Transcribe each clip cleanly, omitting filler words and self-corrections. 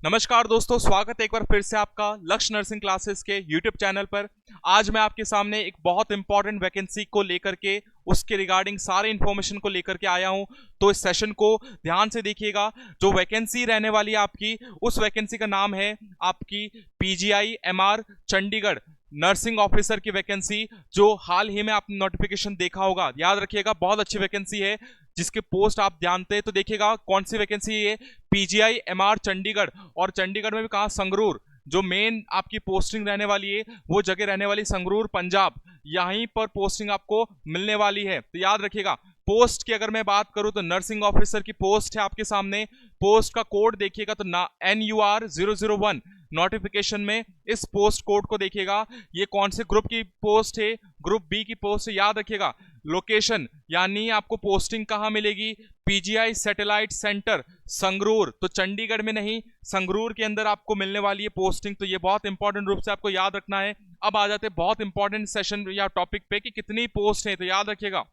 नमस्कार दोस्तों, स्वागत है एक बार फिर से आपका लक्ष्य नर्सिंग क्लासेस के यूट्यूब चैनल पर। आज मैं आपके सामने एक बहुत इंपॉर्टेंट वैकेंसी को लेकर के उसके रिगार्डिंग सारे इन्फॉर्मेशन को लेकर के आया हूं। तो इस सेशन को ध्यान से देखिएगा। जो वैकेंसी रहने वाली है आपकी, उस वैकेंसी का नाम है आपकी PGI MR Chandigarh nursing officer की वैकेंसी, जो हाल ही में आपने नोटिफिकेशन देखा होगा। याद रखिएगा, बहुत अच्छी वैकेंसी है जिसके पोस्ट आप जानते हैं। तो देखिएगा कौन सी वैकेंसी है, पीजीआई एमआर चंडीगढ़। और चंडीगढ़ में भी कहा, संगरूर। जो मेन आपकी पोस्टिंग रहने वाली है वो जगह रहने वाली संगरूर, पंजाब। यहीं पर पोस्टिंग आपको मिलने वाली है। तो याद रखिएगा, पोस्ट की अगर मैं बात करूं तो नर्सिंग ऑफिसर की पोस्ट है आपके सामने। पोस्ट का कोड देखिएगा तो NUR 001 नोटिफिकेशन में इस पोस्ट कोड को देखिएगा। ये कौन से ग्रुप की पोस्ट है? ग्रुप बी की पोस्ट है। याद रखिएगा, लोकेशन यानी आपको पोस्टिंग कहां मिलेगी? PGI satellite centre Sangrur. तो चंडीगढ़ में नहीं, संगरूर के अंदर आपको मिलने वाली है पोस्टिंग। तो ये बहुत इंपॉर्टेंट रूप से आपको याद रखना है। अब आ जाते हैं बहुत इंपॉर्टेंट सेशन या टॉपिक पे कि कितनी पोस्ट है। तो याद रखिएगा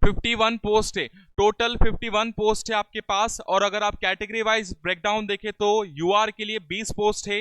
51 पोस्ट है, टोटल 51 पोस्ट है आपके पास। और अगर आप कैटेगरी वाइज ब्रेकडाउन देखें तो यूआर के लिए 20 पोस्ट है,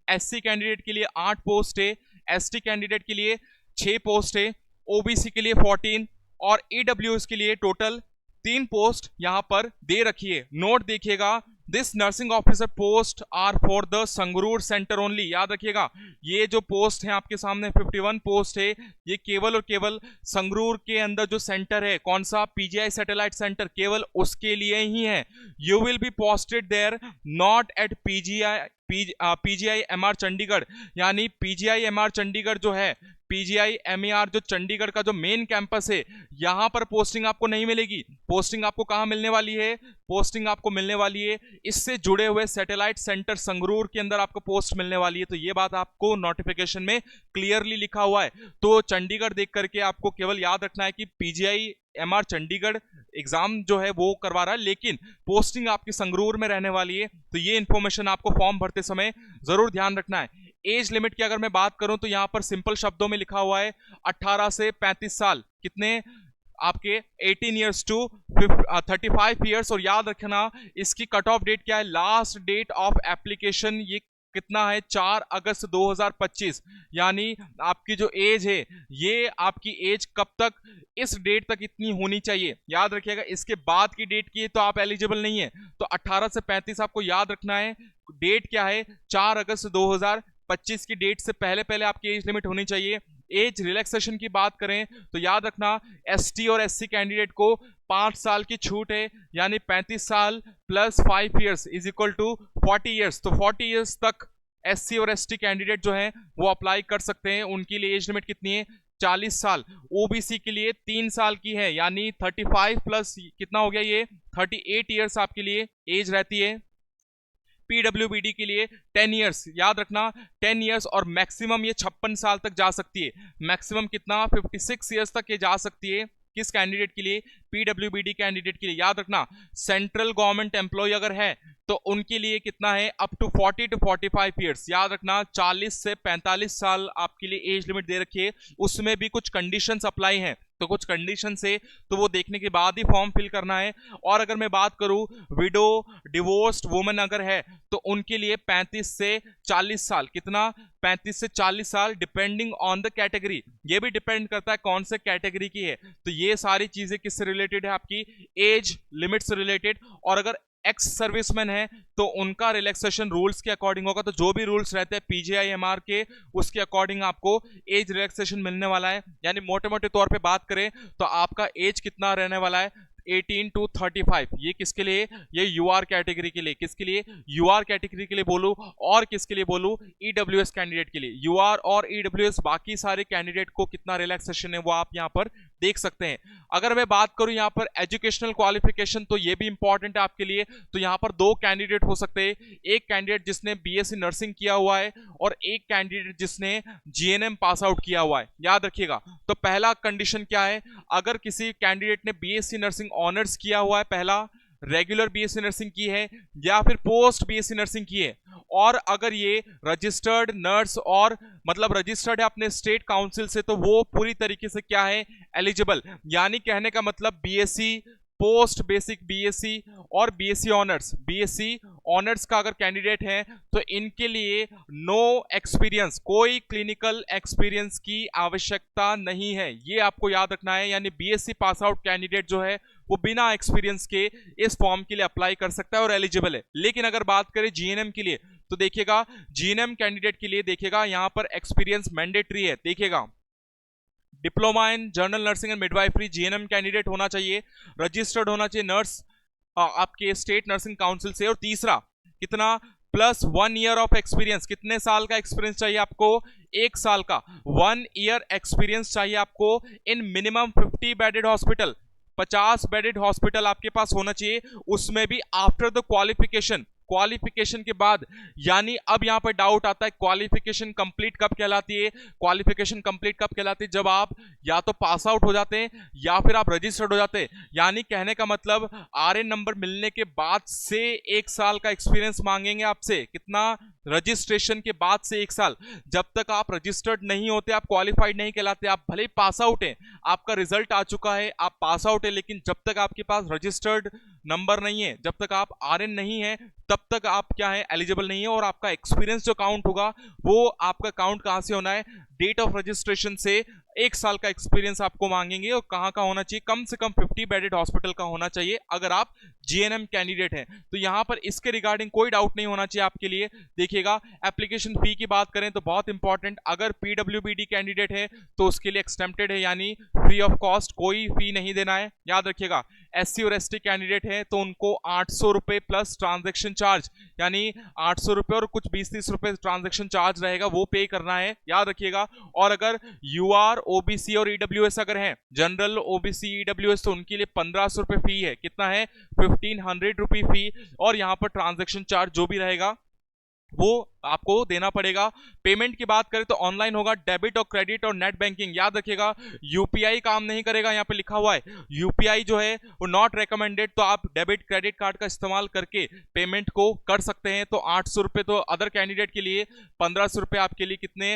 एससी कैंडिडेट के लिए 8 पोस्ट है, एसटी कैंडिडेट के लिए 6 पोस्ट है, ओबीसी के लिए 14 और ईडब्ल्यूएस के लिए टोटल 3 पोस्ट यहां पर दे रखी है। नोट देखिएगा, this nursing officer post are for the Sangrur centre only. याद रखिएगा, ये जो पोस्ट है आपके सामने 51 पोस्ट है, ये केवल और केवल संगरूर के अंदर जो सेंटर है, कौन सा? पीजीआई सैटेलाइट सेंटर, केवल उसके लिए ही है। You will be posted there, not at PGI MR Chandigarh. यानी पीजीआई एमआर चंडीगढ़ जो है, पीजीआई एमआर जो चंडीगढ़ का जो मेन कैंपस है, यहां पर पोस्टिंग आपको नहीं मिलेगी। पोस्टिंग आपको कहां मिलने वाली है? पोस्टिंग आपको मिलने वाली है इससे जुड़े हुए सैटेलाइट सेंटर संगरूर के अंदर आपको पोस्ट मिलने वाली है। तो ये बात आपको नोटिफिकेशन में क्लियरली लिखा हुआ है। तो चंडीगढ़ देख करके आपको केवल याद रखना है कि पीजीआई एमआर चंडीगढ़ एग्जाम जो है वो करवा रहा है, लेकिन पोस्टिंग आपकी संगरूर में रहने वाली है। तो ये इंफॉर्मेशन आपको फॉर्म भरते समय जरूर ध्यान रखना है। एज लिमिट की अगर मैं बात करूं तो यहां पर सिंपल शब्दों में लिखा हुआ है 18 से 35 साल। कितने आपके? 18 ईयर्स टू 35 ईयर्स। और याद रखना, इसकी कट ऑफ डेट क्या है? लास्ट डेट ऑफ एप्लीकेशन ये कितना है? 4 अगस्त 2025। यानी आपकी जो एज है, ये आपकी एज कब तक, इस डेट तक इतनी होनी चाहिए। याद रखिएगा, इसके बाद की डेट की है तो आप एलिजिबल नहीं है। तो 18 से 35 आपको याद रखना है। डेट क्या है? 4 अगस्त 2025 की डेट से पहले पहले आपकी एज लिमिट होनी चाहिए। एज रिलैक्सेशन की बात करें तो याद रखना, एसटी और एससी कैंडिडेट को 5 साल की छूट है। यानी 35 साल plus 5 years is equal to 40 years. तो 40 ईयर्स तक एससी और एसटी कैंडिडेट जो हैं वो अप्लाई कर सकते हैं। उनके लिए एज लिमिट कितनी है? 40 साल। ओबीसी के लिए 3 साल की है, यानी 35 प्लस कितना हो गया? ये 38 ईयर्स आपके लिए एज रहती है। पीडब्ल्यूबीडी के लिए 10 ईयर्स। याद रखना 10 ईयर्स, और मैक्सिमम ये 56 साल तक जा सकती है। मैक्सिमम कितना? 56 ईयर्स तक ये जा सकती है। किस कैंडिडेट के लिए? पीडब्ल्यूबीडी कैंडिडेट के लिए। याद रखना, सेंट्रल गवर्नमेंट एम्प्लॉय अगर है तो उनके लिए कितना है? Up to 40 to 45 years. याद रखना, 40 से 45 साल आपके लिए एज लिमिट दे रखी है। उसमें भी कुछ कंडीशंस अप्लाई हैं, तो कुछ कंडीशन से तो वो देखने के बाद ही फॉर्म फिल करना है। और अगर मैं बात करूं विडो डिवोर्स्ड वुमन अगर है तो उनके लिए 35 से 40 साल। कितना? 35 से 40 साल, डिपेंडिंग ऑन द कैटेगरी। ये भी डिपेंड करता है कौन से कैटेगरी की है। तो ये सारी चीजें किससे रिलेटेड है? आपकी एज लिमिट से रिलेटेड। और अगर एक्स सर्विसमैन है तो उनका रिलैक्सेशन रूल्स के अकॉर्डिंग होगा। तो जो भी रूल्स रहते हैं पीजीआई एमआर के, उसके अकॉर्डिंग आपको एज रिलैक्सेशन मिलने वाला है। यानी मोटे मोटे तौर पे बात करें तो आपका एज कितना रहने वाला है? 18 टू 35। ये किसके लिए? ये यूआर कैटेगरी के लिए। किसके लिए? यूआर कैटेगरी के लिए बोलूं, और किसके लिए बोलूं? ईडब्ल्यूएस कैंडिडेट के लिए। यूआर और ईडब्ल्यूएस, बाकी सारे कैंडिडेट को कितना रिलैक्सेशन है वो आप यहां पर देख सकते हैं। अगर मैं बात करूं यहां पर एजुकेशनल क्वालिफिकेशन, तो ये भी इंपॉर्टेंट है आपके लिए। तो यहां पर 2 कैंडिडेट हो सकते हैं, एक कैंडिडेट जिसने बीएससी नर्सिंग किया हुआ है और एक कैंडिडेट जिसने जीएनएम पास आउट किया हुआ है। याद रखिएगा, तो पहला कंडीशन क्या है? अगर किसी कैंडिडेट ने बीएससी नर्सिंग ऑनर्स किया हुआ है, पहला रेगुलर बीएससी नर्सिंग की है या फिर पोस्ट बीएससी नर्सिंग की है, और अगर ये रजिस्टर्ड नर्स और मतलब रजिस्टर्ड है अपने स्टेट काउंसिल से, तो वो पूरी तरीके से क्या है? एलिजिबल। यानी कहने का मतलब बीएससी, पोस्ट बेसिक बीएससी और बीएससी ऑनर्स, बीएससी ऑनर्स का अगर कैंडिडेट है तो इनके लिए नो एक्सपीरियंस, कोई क्लिनिकल एक्सपीरियंस की आवश्यकता नहीं है, ये आपको याद रखना है। यानी बीएससी पास आउट कैंडिडेट जो है वो बिना एक्सपीरियंस के इस फॉर्म के लिए अप्लाई कर सकता है और एलिजिबल है। लेकिन अगर बात करें जीएनएम के लिए तो देखिएगा जीएनएम कैंडिडेट के लिए देखिएगा यहां पर एक्सपीरियंस मैंडेटरी है। देखिएगा diploma in general nursing and midwifery GNM candidate होना चाहिए, रजिस्टर्ड होना चाहिए नर्स आपके स्टेट नर्सिंग काउंसिल से। और तीसरा कितना, प्लस 1 ईयर ऑफ एक्सपीरियंस। कितने साल का एक्सपीरियंस चाहिए आपको? 1 साल का 1 ईयर एक्सपीरियंस चाहिए आपको इन minimum 50 bedded hospital, 50 bedded hospital आपके पास होना चाहिए, उसमें भी आफ्टर द क्वालिफिकेशन, क्वालिफिकेशन के बाद। यानी अब यहां पर डाउट आता है क्वालिफिकेशन कंप्लीट कब कहलाती है? क्वालिफिकेशन कंप्लीट कब कहलाती है? जब आप या तो पास आउट हो जाते हैं या फिर आप रजिस्टर्ड हो जाते हैं। यानी कहने का मतलब आरएन नंबर मिलने के बाद से 1 साल का एक्सपीरियंस मांगेंगे आपसे। कितना? रजिस्ट्रेशन के बाद से 1 साल। जब तक आप रजिस्टर्ड नहीं होते आप क्वालिफाइड नहीं कहलाते। आप भले ही पास आउट हैं, आपका रिजल्ट आ चुका है, आप पास आउट है, लेकिन जब तक आपके पास रजिस्टर्ड नंबर नहीं है, जब तक आप आरएन नहीं है, तब तक आप क्या है? एलिजिबल नहीं है। और आपका एक्सपीरियंस जो काउंट होगा वो आपका काउंट कहां से होना है? डेट ऑफ रजिस्ट्रेशन से 1 साल का एक्सपीरियंस आपको मांगेंगे। और कहां का होना चाहिए? कम से कम 50 बेडेड हॉस्पिटल का होना चाहिए अगर आप जीएनएम कैंडिडेट हैं। तो यहां पर इसके रिगार्डिंग कोई डाउट नहीं होना चाहिए आपके लिए। देखिएगा एप्लीकेशन फी की बात करें तो बहुत इंपॉर्टेंट, अगर पीडब्ल्यूबीडी कैंडिडेट है तो उसके लिए एक्सटेम्प्टेड है, यानी फ्री ऑफ कॉस्ट, कोई फी नहीं देना है, याद रखिएगा। एससी और एसटी कैंडिडेट है तो उनको 800 रुपए प्लस ट्रांजेक्शन चार्ज, यानी 800 रुपए और कुछ 20-30 रुपए ट्रांजेक्शन चार्ज रहेगा, वो पे करना है, याद रखिएगा। और अगर यूआर, ओबीसी और ईडब्ल्यूएस अगर हैं, जनरल, ओबीसी, ईडब्ल्यूएस, तो उनके लिए 1500 रुपए फी है। कितना है? 1500 रुपी फी। और यहां पर ट्रांजेक्शन चार्ज जो भी रहेगा वो आपको देना पड़ेगा। पेमेंट की बात करें तो ऑनलाइन होगा, डेबिट और क्रेडिट और नेट बैंकिंग, याद रखिएगा। यूपीआई काम नहीं करेगा, यहां पे लिखा हुआ है यूपीआई जो है वो नॉट रेकमेंडेड, तो आप डेबिट क्रेडिट कार्ड का इस्तेमाल करके पेमेंट को कर सकते हैं। तो 800 रुपए तो अदर कैंडिडेट के लिए, 1500 रुपए आपके लिए, कितने?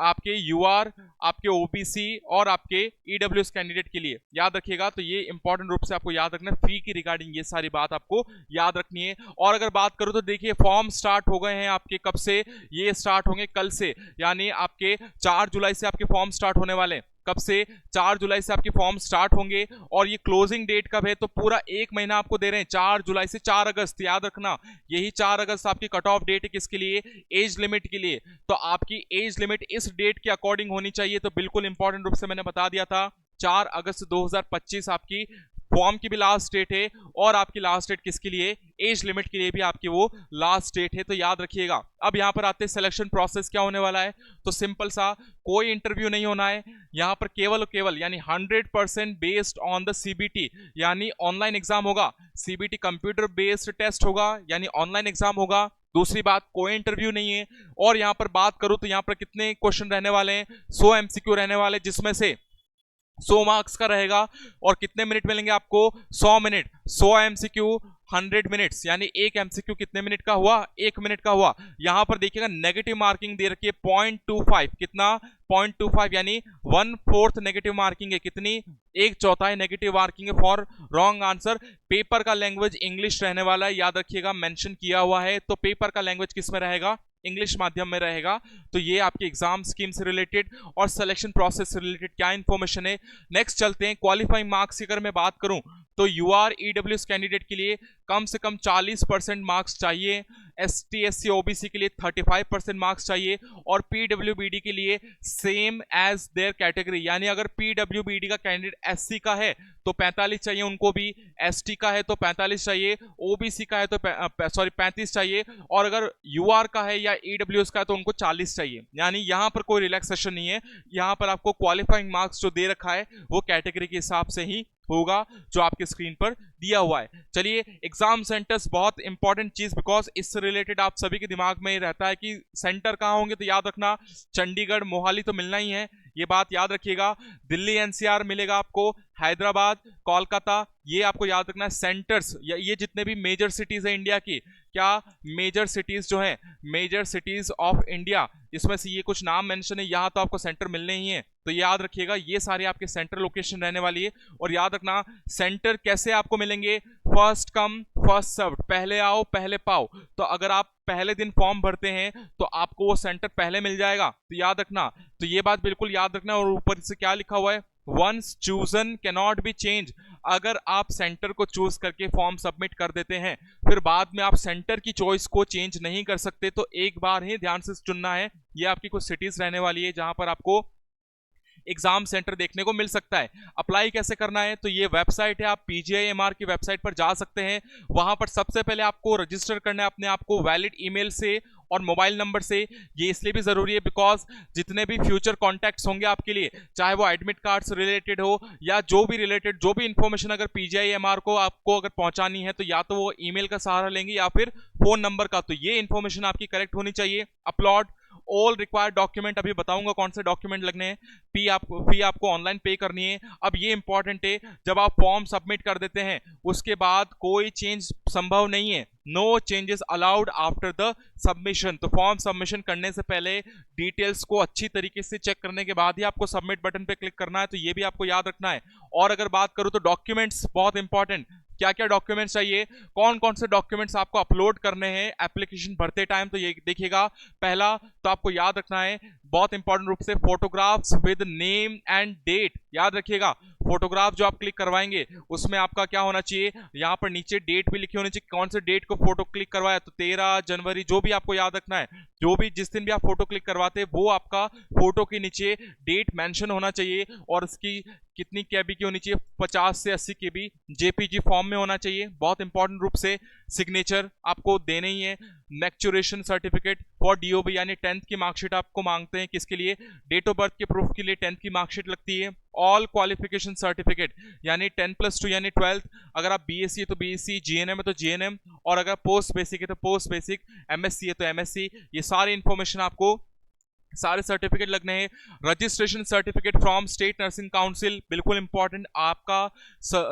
आपके यूआर, आपके ओबीसी और आपके ईडब्ल्यूएस कैंडिडेट के लिए, याद रखिएगा। तो ये इंपॉर्टेंट रूप से आपको याद रखना है, फी की रिगार्डिंग ये सारी बात आपको याद रखनी है। और अगर बात करूं तो देखिए फॉर्म स्टार्ट हो गए हैं आपके, कब से? ये स्टार्ट होंगे कल से, यानी आपके 4 जुलाई से आपके फॉर्म स्टार्ट होने वाले हैं। कब से? 4 जुलाई से आपके फॉर्म स्टार्ट होंगे। और ये क्लोजिंग डेट कब है? तो पूरा 1 महीना आपको दे रहे हैं, 4 जुलाई से 4 अगस्त, याद रखना। यही 4 अगस्त आपकी कट ऑफ डेट है, किसके लिए? एज लिमिट के लिए। तो आपकी एज लिमिट इस डेट के अकॉर्डिंग होनी चाहिए। तो बिल्कुल इंपॉर्टेंट रूप से मैंने बता दिया था, 4 अगस्त 2025 आपकी फॉर्म की भी लास्ट डेट है। और आपकी लास्ट डेट किसके लिए? एज लिमिट के लिए भी आपकी वो लास्ट डेट है, तो याद रखिएगा। अब यहां पर आते हैं सिलेक्शन प्रोसेस क्या होने वाला है। तो सिंपल सा, कोई इंटरव्यू नहीं होना है यहां पर, केवल केवल यानी 100% बेस्ड ऑन द सीबीटी, यानी ऑनलाइन एग्जाम होगा। सीबीटी कंप्यूटर बेस्ड टेस्ट होगा, यानी ऑनलाइन एग्जाम होगा। दूसरी बात, कोई इंटरव्यू नहीं है। और यहां पर बात करूं तो यहां पर कितने क्वेश्चन रहने वाले हैं? 100 एमसीक्यू रहने वाले, जिसमें से 100 मार्क्स का रहेगा। और कितने मिनट मिलेंगे आपको? 100 मिनट। 100 एमसीक्यू 100 मिनट्स, यानी एक एमसीक्यू कितने मिनट का हुआ? 1 मिनट का हुआ। यहां पर देखिएगा नेगेटिव मार्किंग दे रखी है 0.25, कितना? 0.25, यानी 1/4 नेगेटिव मार्किंग है। कितनी? 1/4 नेगेटिव मार्किंग है फॉर रॉन्ग आंसर। पेपर का लैंग्वेज इंग्लिश रहने वाला है, याद रखिएगा, मेंशन किया हुआ है। तो पेपर का लैंग्वेज किस में रहेगा? इंग्लिश माध्यम में रहेगा। तो ये आपके एग्जाम स्कीम से रिलेटेड और सिलेक्शन प्रोसेस से रिलेटेड क्या इंफॉर्मेशन है। नेक्स्ट चलते हैं, क्वालिफाइंग मार्क्स की अगर मैं बात करूं तो यूआर ईडब्ल्यूएस कैंडिडेट के लिए कम से कम 40% मार्क्स चाहिए, एसटी एससी ओबीसी के लिए 35% मार्क्स चाहिए, और पीडब्ल्यूबीडी के लिए सेम एज देयर कैटेगरी, यानी अगर पीडब्ल्यूबीडी का कैंडिडेट एससी का है तो 45 चाहिए उनको भी, एसटी का है तो 45 चाहिए, ओबीसी का है तो 35 चाहिए, और अगर यूआर का है या ईडब्ल्यूएस का है तो उनको 40 चाहिए। यानी यहां पर कोई रिलैक्सेशन नहीं है, यहां पर आपको क्वालिफाइंग मार्क्स जो दे रखा है वो कैटेगरी के हिसाब से ही होगा जो आपके स्क्रीन पर दिया हुआ है। चलिए, एग्जाम सेंटर्स बहुत इंपॉर्टेंट चीज, बिकॉज इससे रिलेटेड आप सभी के दिमाग में रहता है कि सेंटर कहां होंगे, तो याद रखना चंडीगढ़, मोहाली तो मिलना ही है, ये बात याद रखिएगा। दिल्ली एनसीआर मिलेगा आपको, हैदराबाद, कोलकाता, ये आपको याद रखना है सेंटर्स। ये जितने भी मेजर सिटीज है इंडिया की, क्या मेजर सिटीज जो है, मेजर सिटीज ऑफ इंडिया, इसमें से ये कुछ नाम मेंशन है, यहां तो आपको सेंटर मिलने ही है। तो याद रखिएगा ये सारे आपके सेंटर लोकेशन रहने वाली है। और याद रखना सेंटर कैसे आपको मिलेंगे, फर्स्ट कम फर्स्ट सर्व्ड, पहले आओ पहले पाओ। तो अगर आप पहले दिन फॉर्म भरते हैं तो आपको वो सेंटर पहले मिल जाएगा, तो याद रखना। तो ये बात बिल्कुल याद रखना। और ऊपर से क्या लिखा हुआ है, once chosen can not be change. अगर आप सेंटर को चूज करके फॉर्म सबमिट कर देते हैं फिर बाद में आप सेंटर की चॉइस को चेंज नहीं कर सकते, तो एक बार ही ध्यान से चुनना है। ये आपकी कुछ सिटीज रहने वाली है जहां पर आपको एग्जाम सेंटर देखने को मिल सकता है। अप्लाई कैसे करना है, तो ये वेबसाइट है, आप पीजीआईएमआर की वेबसाइट पर जा सकते हैं। वहां पर सबसे पहले आपको रजिस्टर करना है अपने आप को वैलिड ईमेल से और मोबाइल नंबर से। ये इसलिए भी जरूरी है बिकॉज जितने भी फ्यूचर कॉन्टैक्ट्स होंगे आपके लिए, चाहे वो एडमिट कार्ड से रिलेटेड हो या जो भी रिलेटेड जो भी इंफॉर्मेशन अगर पीजीआईएमआर को आपको अगर पहुंचानी है तो या तो वो ईमेल का सहारा लेंगे या फिर फोन नंबर का। तो ये इंफॉर्मेशन आपकी करेक्ट होनी चाहिए। अपलोड ऑल रिक्वायर्ड डॉक्यूमेंट, अभी बताऊंगा कौन से डॉक्यूमेंट लगने हैं। फी आपको ऑनलाइन पे करनी है। अब ये इंपॉर्टेंट है, जब आप फॉर्म सबमिट कर देते हैं उसके बाद कोई चेंज संभव नहीं है, no changes allowed after the submission. तो फॉर्म सबमिशन करने से पहले डिटेल्स को अच्छी तरीके से चेक करने के बाद ही आपको सबमिट बटन पे क्लिक करना है, तो ये भी आपको याद रखना है। और अगर बात करूं तो डॉक्यूमेंट्स बहुत इंपॉर्टेंट, क्या क्या डॉक्यूमेंट्स चाहिए, कौन कौन से डॉक्यूमेंट्स आपको अपलोड करने हैं एप्लीकेशन भरते टाइम, तो ये देखिएगा। पहला तो आपको याद रखना है बहुत इंपॉर्टेंट रूप से, photographs with name and date. याद रखिएगा फोटोग्राफ जो आप क्लिक करवाएंगे उसमें आपका क्या होना चाहिए, यहाँ पर नीचे डेट भी लिखी होनी चाहिए, कौन से डेट को फोटो क्लिक करवाया, तो 13 जनवरी, जो भी आपको याद रखना है। जो भी जिस दिन भी आप फोटो क्लिक करवाते हैं वो आपका फोटो के नीचे डेट मेंशन होना चाहिए और उसकी कितनी केबी की होनी चाहिए, 50 से 80 केबी जेपीजी फॉर्म में होना चाहिए। बहुत इंपॉर्टेंट रूप से सिग्नेचर आपको देने ही है। मैच्योरेशन सर्टिफिकेट फॉर डीओबी यानी 10th की मार्कशीट आपको मांगते हैं, किसके लिए, डेट ऑफ बर्थ के प्रूफ के लिए 10th की मार्कशीट लगती है। ऑल क्वालिफिकेशन सर्टिफिकेट यानी 10+2 यानी 12th, अगर आप बीएससी है तो बीएससी, जीएनएम है तो जीएनएम, और अगर पोस्ट बेसिक है तो पोस्ट बेसिक, एमएससी है तो एमएससी। ये सारी इंफॉर्मेशन आपको सारे सर्टिफिकेट लगने हैं। Registration certificate from state nursing council, बिल्कुल इंपॉर्टेंट, आपका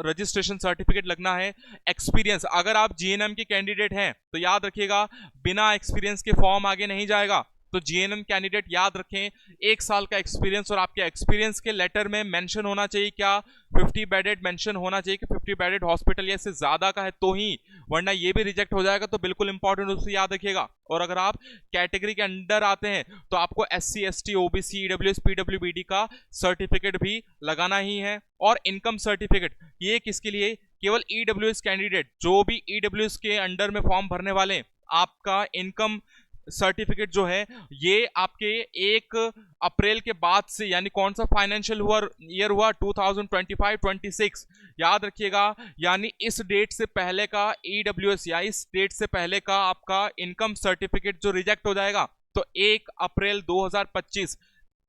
रजिस्ट्रेशन सर्टिफिकेट लगना है। एक्सपीरियंस, अगर आप जीएनएम के कैंडिडेट हैं तो याद रखिएगा बिना एक्सपीरियंस के फॉर्म आगे नहीं जाएगा। तो जीएनएम कैंडिडेट याद रखें 1 साल का एक्सपीरियंस, और आपके एक्सपीरियंस के लेटर में मेंशन होना चाहिए क्या, 50 बेडेड मेंशन होना चाहिए कि 50 बेडेड हॉस्पिटल या इससे ज्यादा का है तो ही, वरना ये भी रिजेक्ट हो जाएगा। तो बिल्कुल इंपॉर्टेंट रूप से याद रखिएगा। और अगर आप कैटेगरी के अंडर आते हैं तो आपको SC ST OBC EWS PWBD का सर्टिफिकेट भी लगाना ही है। और इनकम सर्टिफिकेट, ये किसके लिए, केवल ईडब्ल्यूएस कैंडिडेट, जो भी ईडब्ल्यूएस के अंडर में फॉर्म भरने वाले हैं, आपका इनकम सर्टिफिकेट जो है ये आपके 1 अप्रैल के बाद से, यानी कौन सा फाइनेंशियल ईयर हुआ 2025-26, याद रखिएगा, यानी इस डेट से पहले का ईडब्ल्यूएस या इस डेट से पहले का आपका इनकम सर्टिफिकेट जो रिजेक्ट हो जाएगा, तो 1 अप्रैल 2025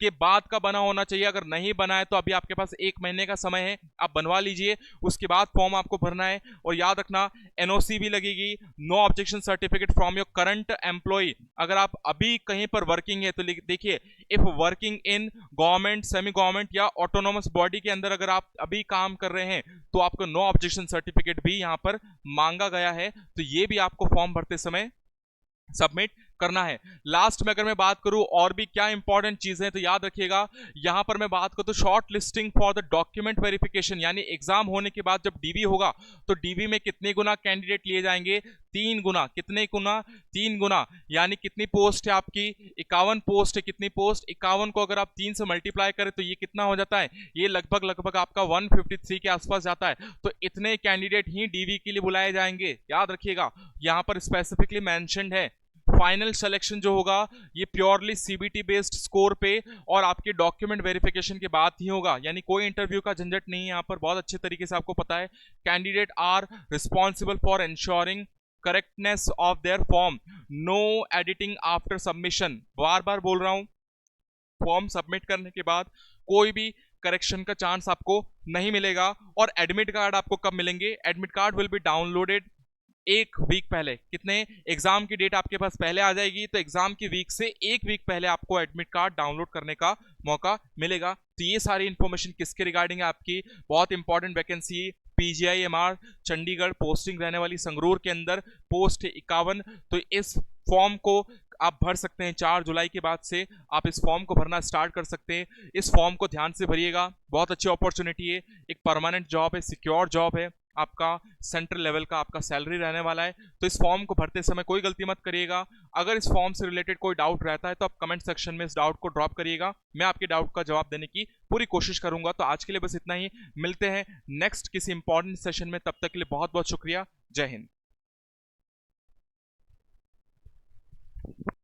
के बाद का बना होना चाहिए। अगर नहीं बना है तो अभी आपके पास 1 महीने का समय है, आप बनवा लीजिए, उसके बाद फॉर्म आपको भरना है। और याद रखना एनओसी भी लगेगी, no objection certificate from your current employ. अगर आप अभी कहीं पर वर्किंग है तो देखिए, if working in government, semi government या ऑटोनोमस बॉडी के अंदर अगर आप अभी काम कर रहे हैं तो आपको नो ऑब्जेक्शन सर्टिफिकेट भी यहां पर मांगा गया है, तो ये भी आपको फॉर्म भरते समय सबमिट करना है। लास्ट में अगर मैं बात करूं और भी क्या इंपॉर्टेंट चीजें हैं, तो याद रखिएगा यहां पर मैं बात करूं तो short listing for the document verification, यानी एग्जाम होने के बाद जब डीवी होगा तो डीवी में कितने गुना कैंडिडेट लिए जाएंगे, 3 गुना। कितने गुना, 3 गुना, यानी कितनी पोस्ट है आपकी, 51 पोस्ट है। कितनी पोस्ट, 51 को अगर आप 3 से मल्टीप्लाई करें तो ये कितना हो जाता है, ये लगभग आपका 153 के आसपास जाता है। तो इतने कैंडिडेट ही डीवी के लिए बुलाए जाएंगे, याद रखिएगा, यहां पर स्पेसिफिकली मेंशन्ड है। फाइनल सिलेक्शन जो होगा ये प्योरली सीबीटी बेस्ड स्कोर पे और आपके डॉक्यूमेंट वेरिफिकेशन के बाद ही होगा, यानी कोई इंटरव्यू का झंझट नहीं है यहाँ पर, बहुत अच्छे तरीके से आपको पता है। Candidate are responsible for ensuring correctness of their form, no editing after submission. बार बार बोल रहा हूं, फॉर्म सबमिट करने के बाद कोई भी करेक्शन का चांस आपको नहीं मिलेगा। और एडमिट कार्ड आपको कब मिलेंगे, admit card will be downloaded 1 week पहले। कितने, एग्जाम की डेट आपके पास पहले आ जाएगी तो एग्जाम की वीक से 1 वीक पहले आपको एडमिट कार्ड डाउनलोड करने का मौका मिलेगा। तो ये सारी इंफॉर्मेशन किसके रिगार्डिंग है, आपकी बहुत important vacancy PGIMER Chandigarh, posting रहने वाली संगरूर के अंदर, पोस्ट है 51। तो इस फॉर्म को आप भर सकते हैं। 4 जुलाई के बाद से आप इस फॉर्म को भरना स्टार्ट कर सकते हैं। इस फॉर्म को ध्यान से भरिएगा, बहुत अच्छी अपॉर्चुनिटी है, एक परमानेंट जॉब है, सिक्योर जॉब है, आपका सेंट्रल लेवल का आपका सैलरी रहने वाला है। तो इस फॉर्म को भरते समय कोई गलती मत करिएगा। अगर इस फॉर्म से रिलेटेड कोई डाउट रहता है तो आप कमेंट सेक्शन में इस डाउट को ड्रॉप करिएगा, मैं आपके डाउट का जवाब देने की पूरी कोशिश करूंगा। तो आज के लिए बस इतना ही, मिलते हैं नेक्स्ट किसी इंपॉर्टेंट सेशन में, तब तक के लिए बहुत बहुत शुक्रिया। जय हिंद।